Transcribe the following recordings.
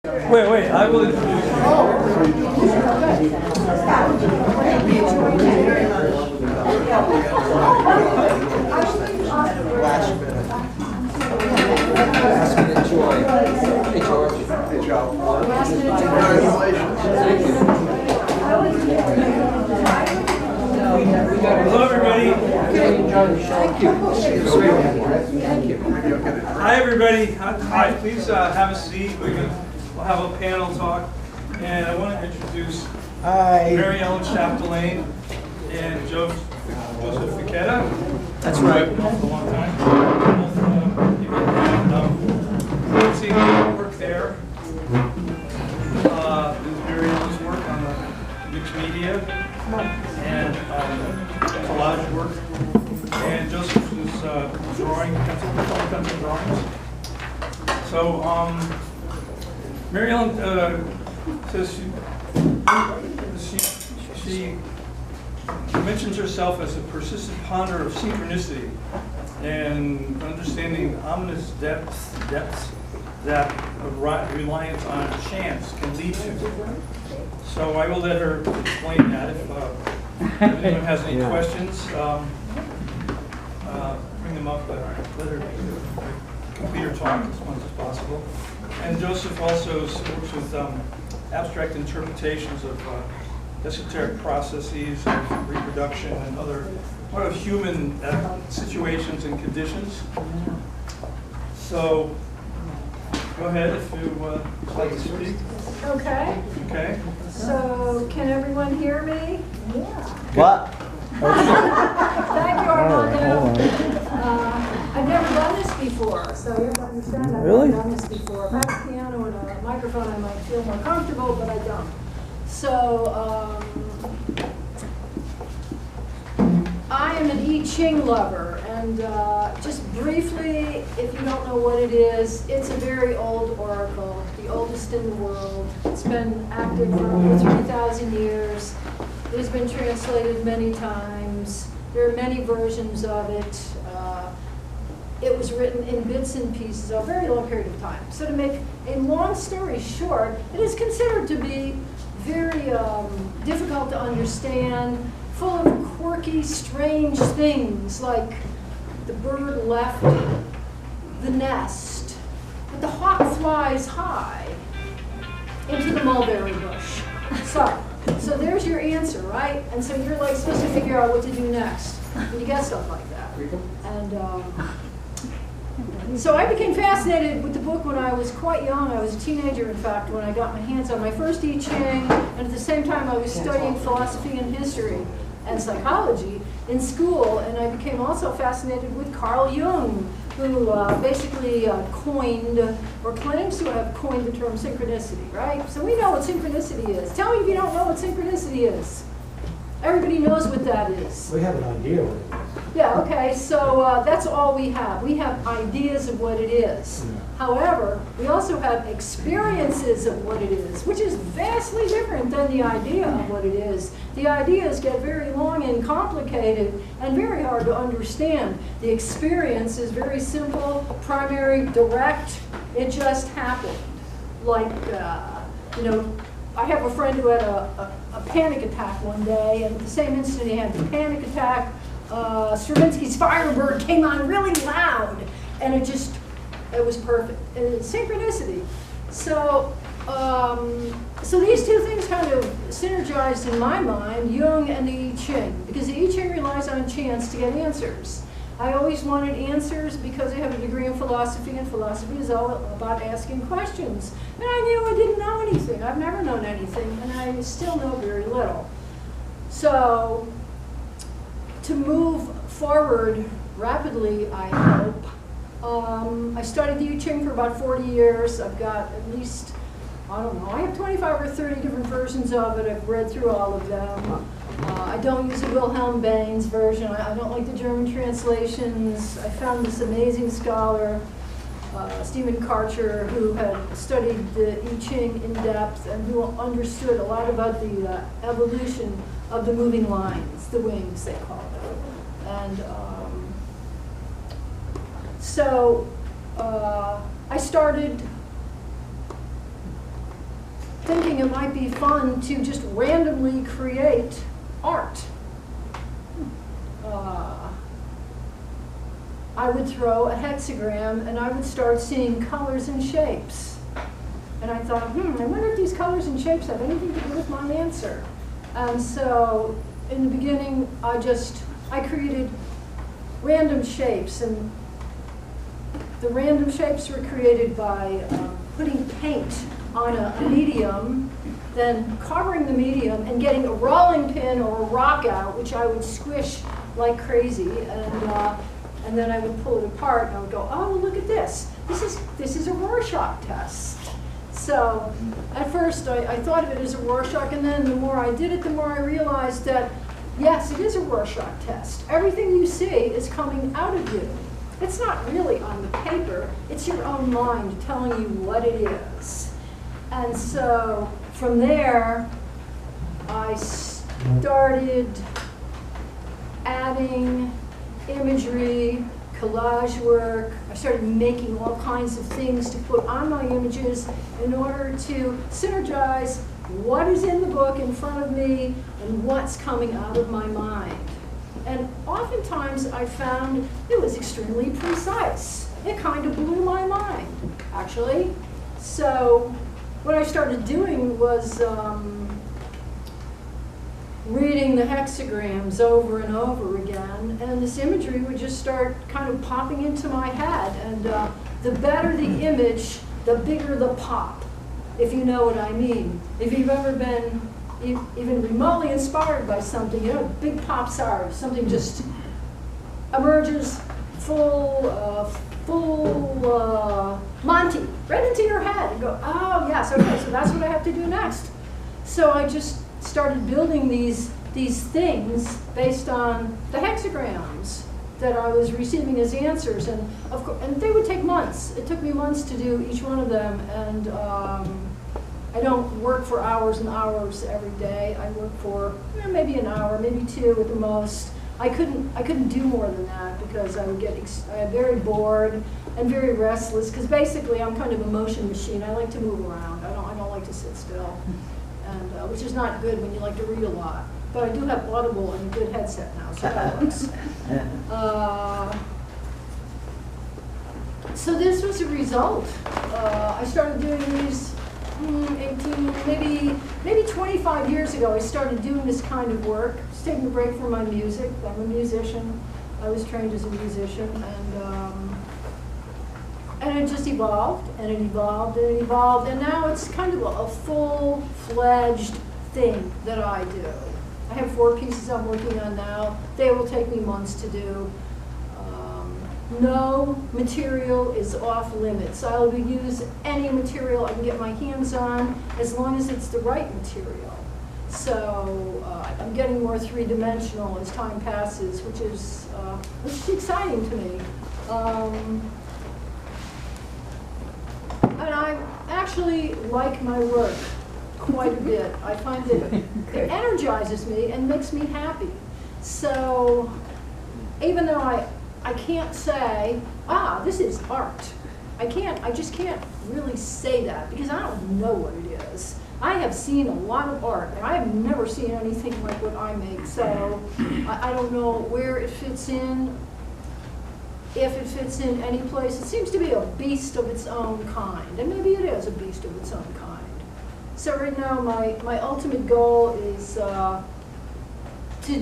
Wait, I will introduce Hello, everybody. Hi, everybody. Hi, please have a seat. We'll have a panel talk. And I want to introduce MARIELLEN CHAPDELAINE and Joseph Fekieta. That's right. We've known for a long time. Both people. And let's see the work there. This is MARIELLEN's work on the mixed media and collage work. And Joseph's is drawing, pencil drawings. So, MARIELLEN says she mentions herself as a persistent ponder of synchronicity and understanding ominous depths that a reliance on chance can lead to. So I will let her explain that. If anyone has any questions, bring them up, but let her complete her talk as much as possible. And Joseph also works with abstract interpretations of esoteric processes of reproduction and other sort of human situations and conditions. So go ahead if you would like to speak. Okay. Okay. So can everyone hear me? Yeah. What? Thank you, Armando. I've never done this before, so you have to understand I've never done this before. If I have a piano and a microphone, I might feel more comfortable, but I don't. So I am an I Ching lover, and just briefly, if you don't know what it is, it's a very old oracle, the oldest in the world. It's been active for over 3,000 years. It has been translated many times. There are many versions of it. It was written in bits and pieces over a very long period of time. So to make a long story short, it is considered to be very difficult to understand, full of quirky, strange things, like the bird left the nest, but the hawk flies high into the mulberry bush. So there's your answer, right? And so you're like supposed to figure out what to do next when you get stuff like that. And so I became fascinated with the book when I was quite young. I was a teenager, in fact, when I got my hands on my first I Ching, and at the same time I was studying philosophy and history and psychology in school, and I became also fascinated with Carl Jung, who basically coined, or claims to have coined, the term synchronicity, right? So we know what synchronicity is. Tell me if you don't know what synchronicity is. Everybody knows what that is. We have an idea what it is. Yeah, okay, so that's all we have. We have ideas of what it is. Yeah. However, we also have experiences of what it is, which is vastly different than the idea of what it is. The ideas get very long and complicated and very hard to understand. The experience is very simple, primary, direct. It just happened. Like, you know, I have a friend who had a panic attack one day, and at the same instant he had the panic attack, Stravinsky's Firebird came on really loud, and it was perfect. And it's synchronicity. So, so these two things kind of synergized in my mind, Jung and the I Ching, because the I Ching relies on chance to get answers. I always wanted answers because I have a degree in philosophy, and philosophy is all about asking questions. And I knew I didn't know anything. I've never known anything, and I still know very little. So, to move forward rapidly, I hope, I studied the I Ching for about 40 years. I've got at least, I don't know, I have 25 or 30 different versions of it. I've read through all of them. I don't use a Wilhelm Baines version. I don't like the German translations. I found this amazing scholar, Stephen Karcher, who had studied the I Ching in depth and who understood a lot about the evolution of the moving lines, the wings, they call it. And so I started thinking it might be fun to just randomly create art. I would throw a hexagram and I would start seeing colors and shapes. And I thought, I wonder if these colors and shapes have anything to do with my answer. And so in the beginning, I created random shapes, and the random shapes were created by putting paint on a medium, then covering the medium and getting a rolling pin or a rock out, which I would squish like crazy, and then I would pull it apart and I would go, oh, look at this. This is a Rorschach test. So at first I thought of it as a Rorschach, and then the more I did it, the more I realized that yes, it is a Rorschach test. Everything you see is coming out of you. It's not really on the paper, it's your own mind telling you what it is. And so from there, I started adding imagery, collage work. I started making all kinds of things to put on my images in order to synergize what is in the book in front of me and what's coming out of my mind. And oftentimes I found it was extremely precise. It kind of blew my mind, actually. So what I started doing was reading the hexagrams over and over again, and this imagery would just start kind of popping into my head. And the better the image, the bigger the pop, if you know what I mean. If you've ever been even remotely inspired by something, you know what big pops are. Something just emerges full Monty, right into your head, and go, oh yes, okay, so that's what I have to do next. So I just started building these things based on the hexagrams that I was receiving as answers, and of course, and they would take months. It took me months to do each one of them, and I don't work for hours and hours every day. I work for maybe an hour, maybe two at the most. I couldn't do more than that because I would get very bored and very restless, because basically I'm kind of a motion machine. I like to move around. I don't like to sit still, and which is not good when you like to read a lot. But I do have Audible and a good headset now, so that works. So this was a result. I started doing these 18, maybe 25 years ago. I started doing this kind of work. I was taking a break from my music. I'm a musician. I was trained as a musician, and it just evolved, and it evolved, and it evolved, and now it's kind of a full-fledged thing that I do. I have 4 pieces I'm working on now. They will take me months to do. No material is off limits. I will use any material I can get my hands on as long as it's the right material. So I'm getting more three-dimensional as time passes, which is exciting to me. And I actually like my work quite a bit. I find that it energizes me and makes me happy. So even though I can't say, this is art. I just can't really say that because I don't know what it is. I have seen a lot of art, and I have never seen anything like what I make, so I don't know where it fits in, if it fits in any place. It seems to be a beast of its own kind, and maybe it is a beast of its own kind. So right now, my ultimate goal is to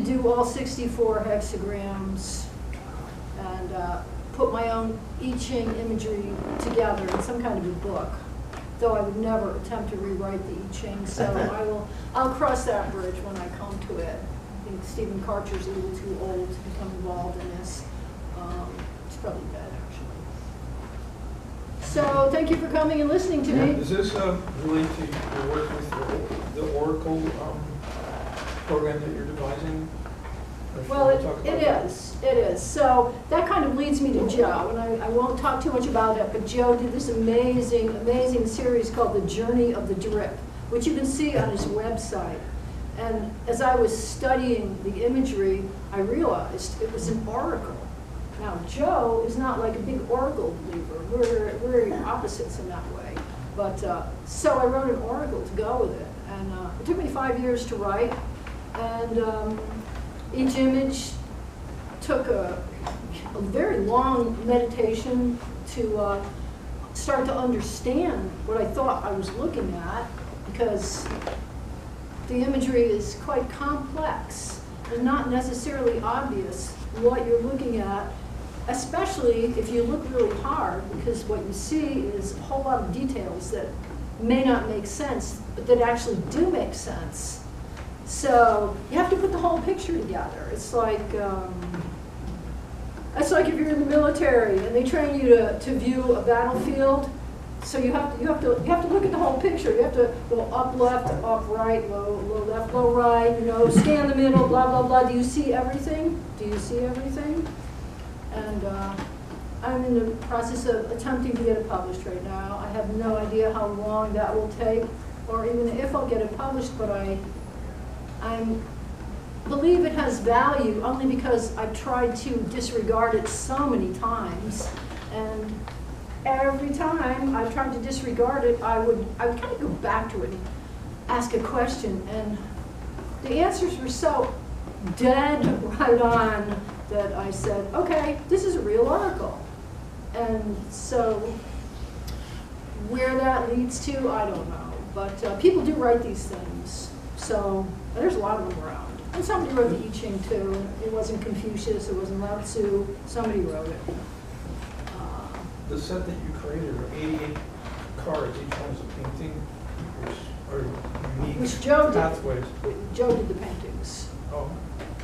do all 64 hexagrams and put my own I Ching imagery together in some kind of a book, though I would never attempt to rewrite the I Ching, so I'll cross that bridge when I come to it. I think Stephen Karcher's a little too old to become involved in this. It's probably dead, actually. So thank you for coming and listening to me. Does this relate to your work with the Oracle program that you're devising? Well, it is. So that kind of leads me to Joe, and I won't talk too much about it, but Joe did this amazing series called The Journey of the Drip, which you can see on his website. And as I was studying the imagery, I realized it was an oracle. Now, Joe is not like a big oracle believer. We're opposites in that way. But, so I wrote an oracle to go with it. And it took me 5 years to write. And each image took a very long meditation to start to understand what I thought I was looking at, because the imagery is quite complex and not necessarily obvious what you're looking at, especially if you look really hard, because what you see is a whole lot of details that may not make sense, but that actually do make sense. So you have to put the whole picture together. It's like if you're in the military and they train you to view a battlefield. So you have to look at the whole picture. You have to go up left, up right, low left, low right. You know, scan the middle, blah blah blah. Do you see everything? Do you see everything? And I'm in the process of attempting to get it published right now. I have no idea how long that will take, or even if I'll get it published. But I believe it has value only because I've tried to disregard it so many times, and every time I've tried to disregard it, I would kind of go back to it and ask a question, and the answers were so dead right on that I said, okay, this is a real article. And so where that leads to, I don't know. But people do write these things, so there's a lot of them around. And somebody wrote the I Ching too. It wasn't Confucius, it wasn't Lao Tzu. Somebody wrote it. The set that you created are 88 cards, each one is a painting, which are unique Which Joe pathways. did. Joe did the paintings. Oh,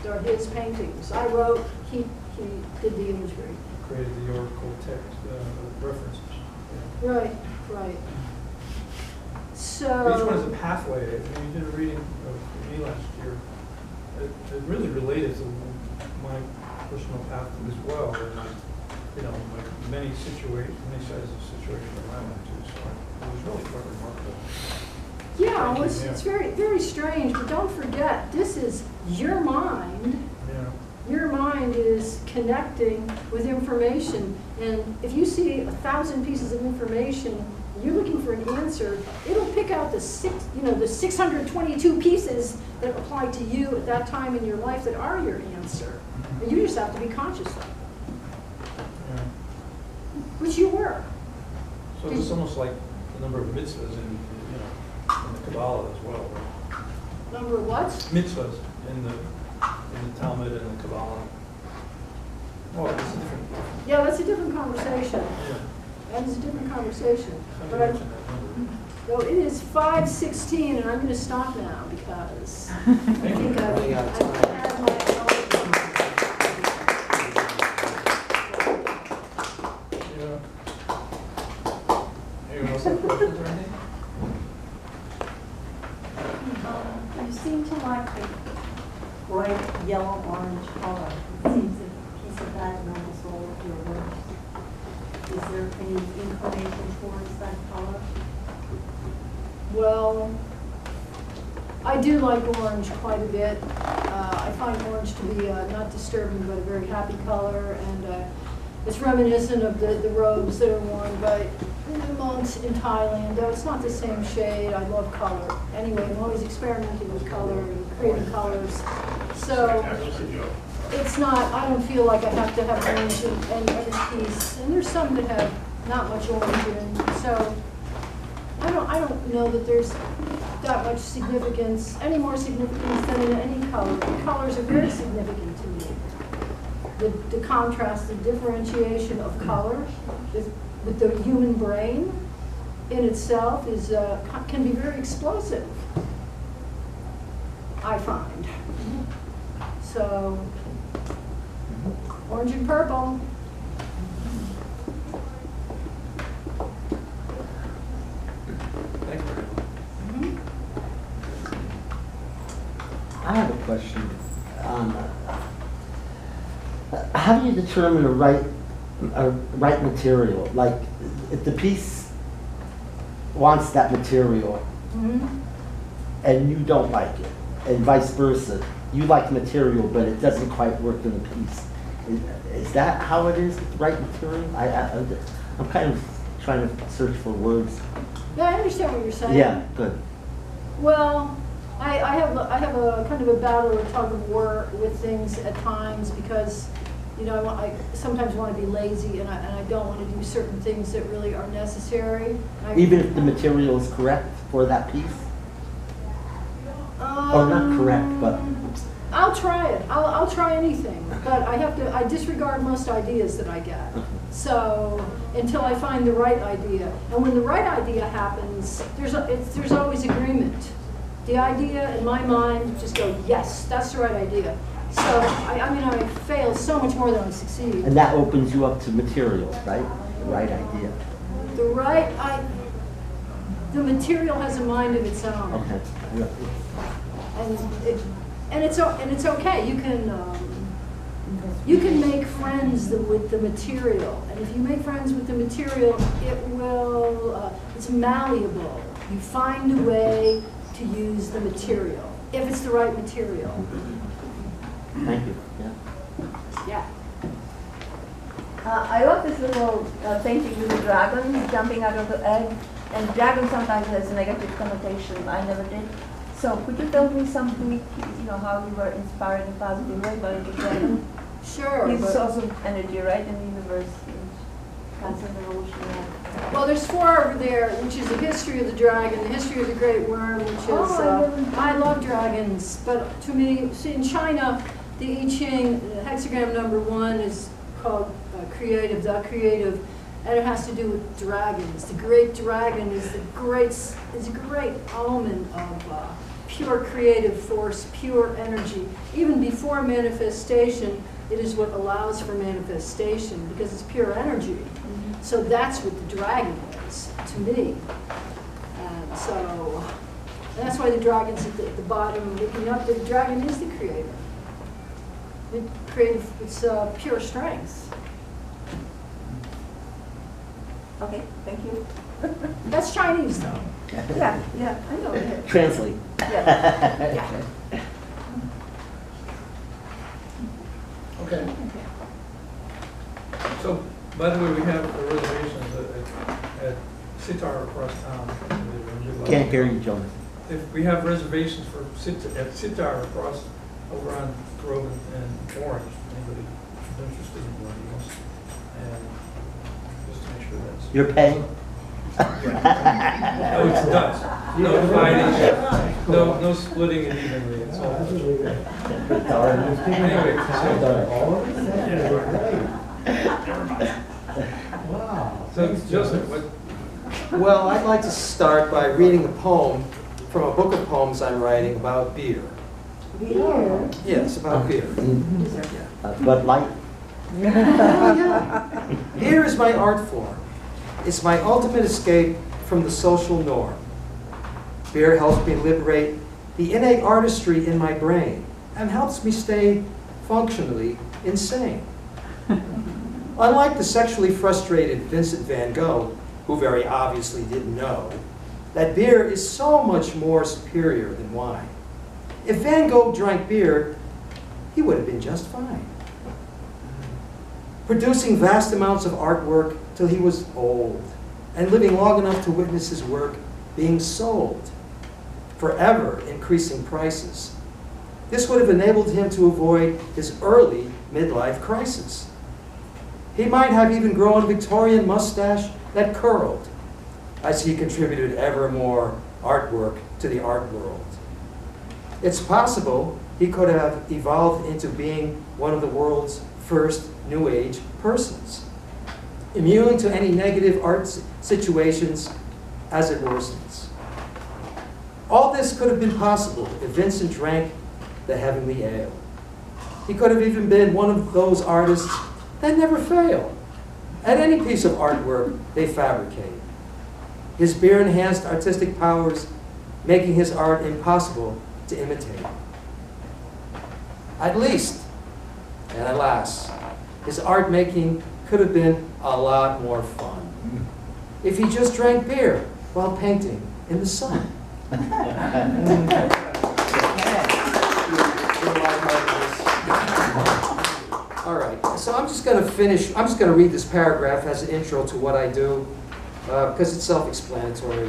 They're his paintings. I wrote, he did the imagery. created the oracle text references. Yeah. Right. Each So. one is a pathway. When you did a reading of me last year, it really related to my personal path as well, and like many sizes of situations that I went to. So it was really quite remarkable. Yeah, well, it's very, very strange, but don't forget, this is your mind. Yeah. Your mind is connecting with information, and if you see 1,000 pieces of information, you're looking for an answer, it'll pick out the 622 pieces that apply to you at that time in your life that are your answer. And you just have to be conscious of it, Yeah. which you were. So it's almost like the number of mitzvahs in the Kabbalah as well. Number of what? Mitzvahs in the Talmud and the Kabbalah. Oh, it's a different. Yeah, that's a different conversation. Yeah. That is a different conversation. Somebody But mentioned that number. so it is 5:16, and I'm going to stop now because I think I've had my Yeah. Anyone else have questions or anything? You seem to like the bright yellow-orange color. It seems a piece of that in almost all of your work. Is there any inclination towards that color? Well, I do like orange quite a bit. I find orange to be not disturbing, but a very happy color, and it's reminiscent of the robes that are worn by the monks in Thailand, though it's not the same shade. I love color. Anyway, I'm always experimenting with color and creating colors. So it's not, I don't feel like I have to have orange in every piece. And there's some that have not much orange in. So I don't know that there's that much significance, any more significance than in any color. The colors are very significant to me. The contrast, the differentiation of color with the human brain in itself is can be very explosive, I find. So, orange and purple. Thank you. I have a question. How do you determine a right material? Like, if the piece wants that material and you don't like it, and vice versa, you like material but it doesn't quite work in the piece. Is that how it is, right material? I'm kind of trying to search for words. Yeah, I understand what you're saying. Yeah, good. Well, I have a kind of a battle or tug of war with things at times because, you know, I sometimes want to be lazy and I don't want to do certain things that really are necessary. Even if the material is correct for that piece? Or not correct, but... I'll try it. I'll try anything, but I disregard most ideas that I get. So until I find the right idea, and when the right idea happens, there's always agreement. The idea in my mind just go, yes, that's the right idea. So I mean I fail so much more than I succeed. And that opens you up to materials, right? The right idea. The material has a mind of its own. Okay. Yeah. And it's okay. You can make friends with the material, and if you make friends with the material, it's malleable. You find a way to use the material if it's the right material. Thank you. Yeah. Yeah. I love this little painting with the dragon jumping out of the egg, and dragon sometimes has a negative connotation. I never did. So could you tell me something, you know, how you were inspired in a positive way by the dragon? Sure. It's also energy, right, in the universe, constant evolution. Well, there's 4 over there, which is the history of the dragon, the history of the great worm, which is, I love dragons, but to me, see, in China, the I Ching, hexagram number 1 is called creative, the creative, and it has to do with dragons. The great dragon is a great omen of pure creative force, pure energy. Even before manifestation, it is what allows for manifestation because it's pure energy. Mm-hmm. So that's what the dragon is to me. And so that's why the dragon's at the bottom looking up. The dragon is the creator. It's pure strength. Okay, thank you. That's Chinese though. Yeah, I know. Translate. Yeah. Okay. So, by the way, we have reservations at Sitar across town. Can't hear you, Jonas. If we have reservations for at Sitar across over on Grove and Orange, anybody who's interested in one of those, and just to make sure that's. You're paying? No, it's Dutch. No dividing, no splitting it evenly. It's all. Anyway, so Joseph, what? Well, I'd like to start by reading a poem from a book of poems I'm writing about beer. Beer? Yes, about beer. Bud Light? Beer is my art form. It's my ultimate escape from the social norm. Beer helps me liberate the innate artistry in my brain and helps me stay functionally insane. Unlike the sexually frustrated Vincent van Gogh, who very obviously didn't know, that beer is so much more superior than wine. If Van Gogh drank beer, he would have been just fine. Producing vast amounts of artwork till he was old, and living long enough to witness his work being sold, forever increasing prices. This would have enabled him to avoid his early midlife crisis. He might have even grown a Victorian mustache that curled as he contributed ever more artwork to the art world. It's possible he could have evolved into being one of the world's first New Age persons, immune to any negative art situations as it worsens. All this could have been possible if Vincent drank the heavenly ale. He could have even been one of those artists that never fail at any piece of artwork they fabricate. His beer-enhanced artistic powers making his art impossible to imitate. At least, and alas, his art making could have been a lot more fun if he just drank beer while painting in the sun. All right, so I'm just going to read this paragraph as an intro to what I do, because it's self-explanatory.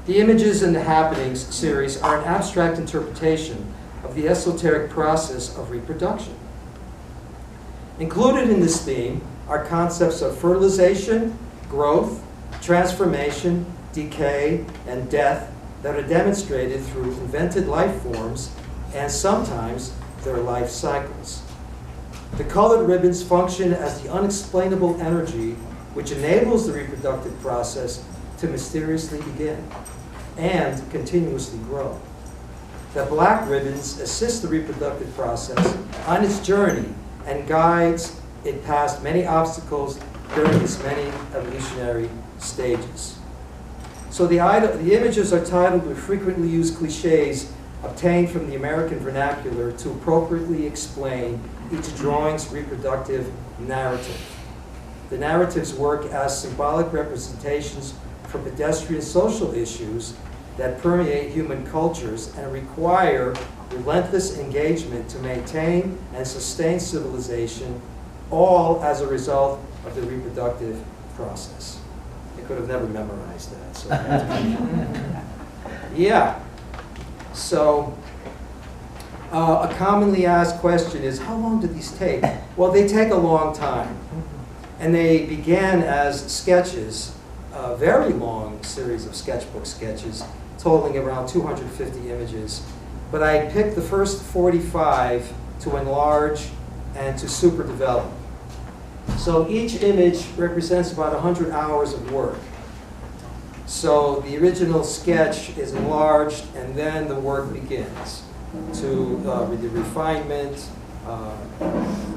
The Images and the Happenings series are an abstract interpretation of the esoteric process of reproduction. Included in this theme are concepts of fertilization, growth, transformation, decay, and death that are demonstrated through invented life forms and sometimes their life cycles. The colored ribbons function as the unexplainable energy which enables the reproductive process to mysteriously begin and continuously grow. The black ribbons assist the reproductive process on its journey and guides it past many obstacles during its many evolutionary stages. So the images are titled with frequently used cliches obtained from the American vernacular to appropriately explain each drawing's reproductive narrative. The narratives work as symbolic representations for pedestrian social issues that permeate human cultures and require relentless engagement to maintain and sustain civilization, all as a result of the reproductive process. I could have never memorized that. So yeah. So a commonly asked question is, how long do these take? Well, they take a long time. And they began as sketches, a very long series of sketchbook sketches, totaling around 250 images. But I picked the first 45 to enlarge and to super develop. So each image represents about 100 hours of work. So the original sketch is enlarged, and then the work begins with the refinement,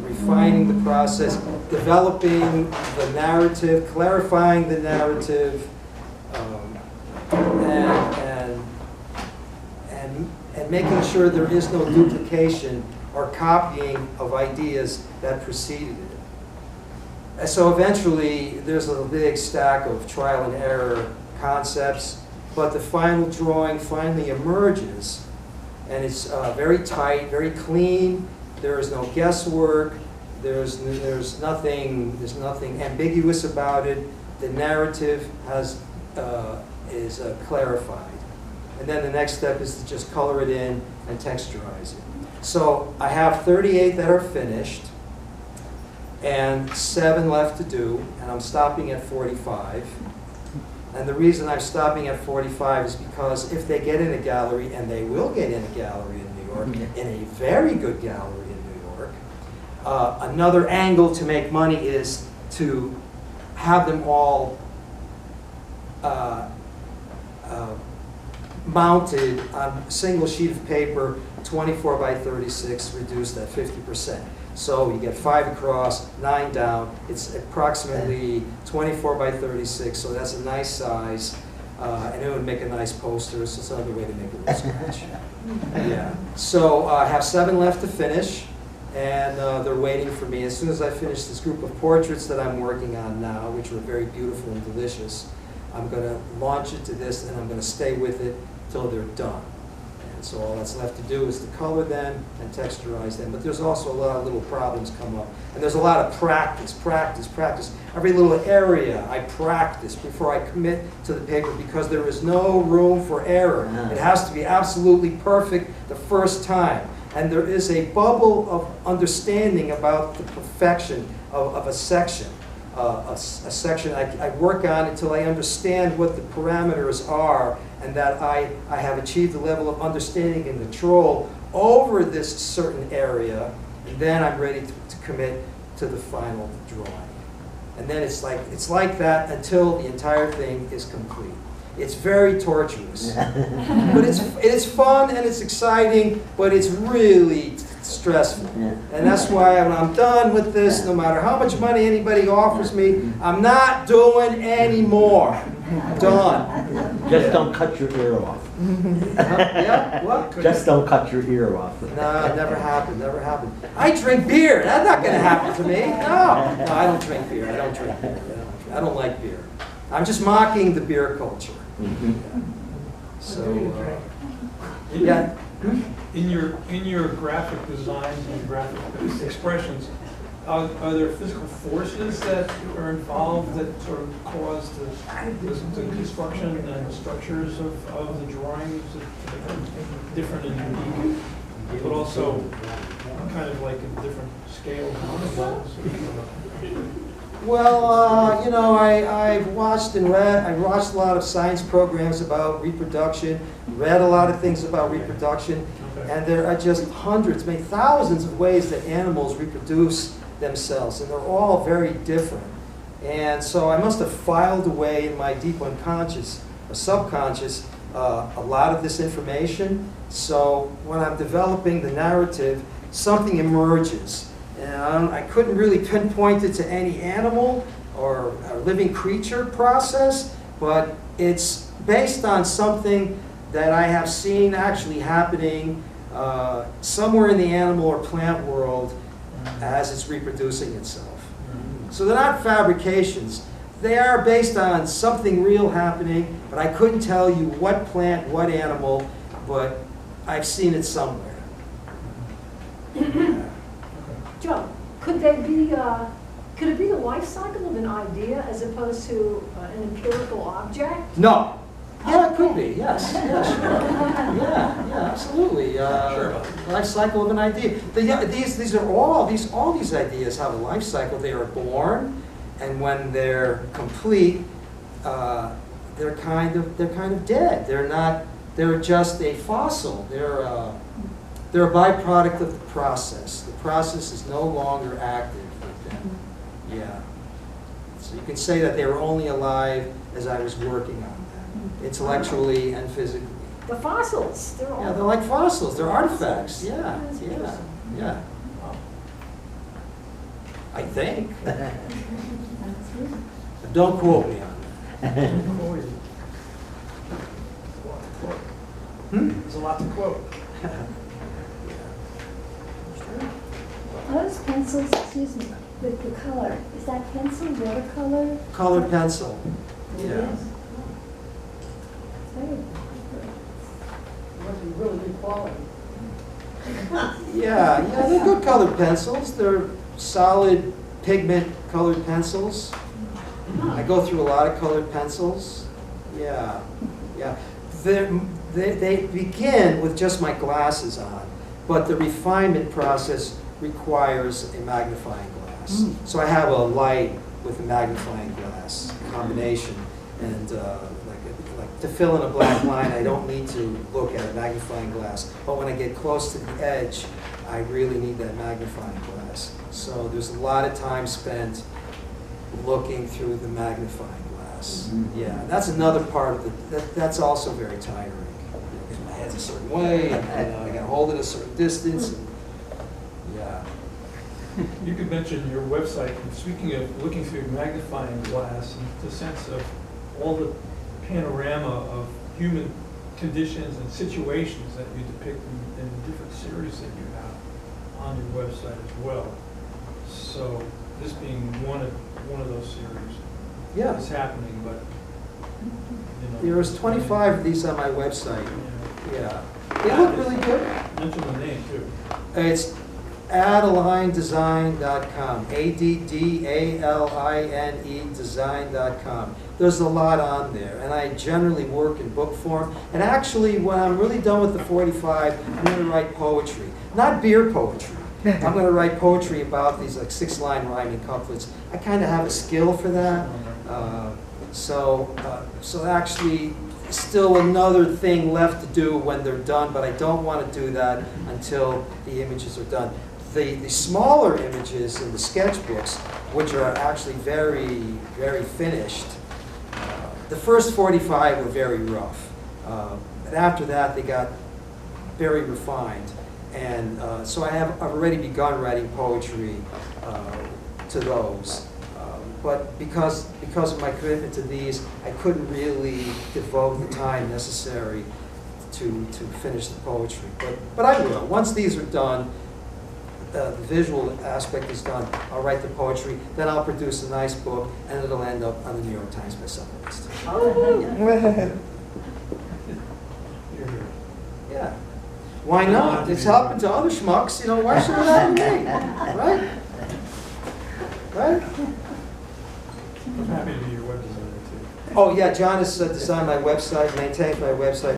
refining the process, developing the narrative, clarifying the narrative, and making sure there is no duplication or copying of ideas that preceded it. And so eventually, there's a big stack of trial and error concepts, but the final drawing finally emerges, and it's very tight, very clean. There is no guesswork. There's nothing ambiguous about it. The narrative is clarified, and then the next step is to just color it in and texturize it. So I have 38 that are finished, and 7 left to do, and I'm stopping at 45. And the reason I'm stopping at 45 is because if they get in a gallery, and they will get in a gallery in New York, in a very good gallery in New York, another angle to make money is to have them all mounted on a single sheet of paper, 24 by 36, reduced at 50%. So you get 5 across, 9 down. It's approximately 24 by 36, so that's a nice size. And it would make a nice poster, so it's another way to make a little sketch. Yeah. So I have 7 left to finish, and they're waiting for me. As soon as I finish this group of portraits that I'm working on now, which are very beautiful and delicious, I'm going to launch it to this, and I'm going to stay with it till they're done. So all that's left to do is to color them and texturize them. But there's also a lot of little problems come up. And there's a lot of practice. Every little area I practice before I commit to the paper, because there is no room for error. It has to be absolutely perfect the first time. And there is a bubble of understanding about the perfection of a section. A section I work on until I understand what the parameters are, and that I have achieved a level of understanding and control over this certain area, and then I'm ready to commit to the final drawing. And then it's like that until the entire thing is complete. It's very torturous, but it's fun and it's exciting, but it's really stressful. And that's why when I'm done with this, no matter how much money anybody offers me, I'm not doing any more. Done. Just don't cut your ear off. Yeah? What? Just don't cut your ear off. No, never happened, never happened. I drink beer. That's not going to happen to me. No, I don't drink beer. I don't like beer. I'm just mocking the beer culture. So, yeah. In your graphic designs and graphic expressions, Are there physical forces that are involved that sort of cause the construction and structures of the drawings to become different and unique, but also kind of like in different scales? Well, you know, I've watched and read, I've watched a lot of science programs about reproduction, read a lot of things about reproduction, and there are just hundreds, maybe thousands of ways that animals reproduce themselves, and they're all very different. And so I must have filed away in my deep unconscious or subconscious a lot of this information. So when I'm developing the narrative, something emerges. And I couldn't really pinpoint it to any animal or a living creature process, but it's based on something that I have seen actually happening somewhere in the animal or plant world as it's reproducing itself. So they're not fabrications. They are based on something real happening, but I couldn't tell you what plant, what animal, but I've seen it somewhere. Joe, could it be the life cycle of an idea as opposed to an empirical object? No. Yeah, it could be. Yes. Yeah, sure. Yeah, absolutely. Sure. Life cycle of an idea. These are all these ideas have a life cycle. They are born, and when they're complete, they're kind of dead. They're not. They're just a fossil. They're a byproduct of the process. The process is no longer active with them. Yeah. So you can say that they were only alive as I was working on them, intellectually and physically. The fossils, they're all... Yeah, they're like fossils. They're artifacts. Yeah, yeah. I think. Don't quote me on that. There's a lot to quote. Those pencils, excuse me, with the color, is that pencil watercolor? Colored pencil. Yeah. Must be really good quality. Yeah, they're good colored pencils. They're solid pigment colored pencils. I go through a lot of colored pencils. Yeah. They begin with just my glasses on, but the refinement process requires a magnifying glass. So I have a light with a magnifying glass combination, and like to fill in a black line, I don't need to look at a magnifying glass. But when I get close to the edge, I really need that magnifying glass. So there's a lot of time spent looking through the magnifying glass. Yeah, that's another part of that's also very tiring. Because my head's a certain way, and I got to hold it a certain distance. And, yeah. You could mention your website, and speaking of looking through magnifying glass, and the sense of all the panorama of human conditions and situations that you depict in the different series that you have on your website as well. So this being one of those series, Yeah. it's happening, but There's 25 of these on my website. Yeah. Yeah. They look really good. Mention the name too. It's AddalineDesign.com. AddalineE design.com. There's a lot on there, and I generally work in book form. And actually, when I'm really done with the 45, I'm going to write poetry. Not beer poetry. I'm going to write poetry about these like 6-line rhyming couplets. I kind of have a skill for that. So actually, still another thing left to do when they're done, but I don't want to do that until the images are done. The smaller images in the sketchbooks, which are actually very, very finished, the first 45 were very rough. And after that, they got very refined. And so I've already begun writing poetry to those. But because of my commitment to these, I couldn't really devote the time necessary to finish the poetry. But I will. Once these are done, the visual aspect is done, I'll write the poetry, then I'll produce a nice book, and it'll end up on the New York Times bestseller list. Yeah. Why not? It's helping to other schmucks, why should it happen to me? Right? right? I'm happy to be your web designer too. Oh, yeah, John has designed my website, maintains my website.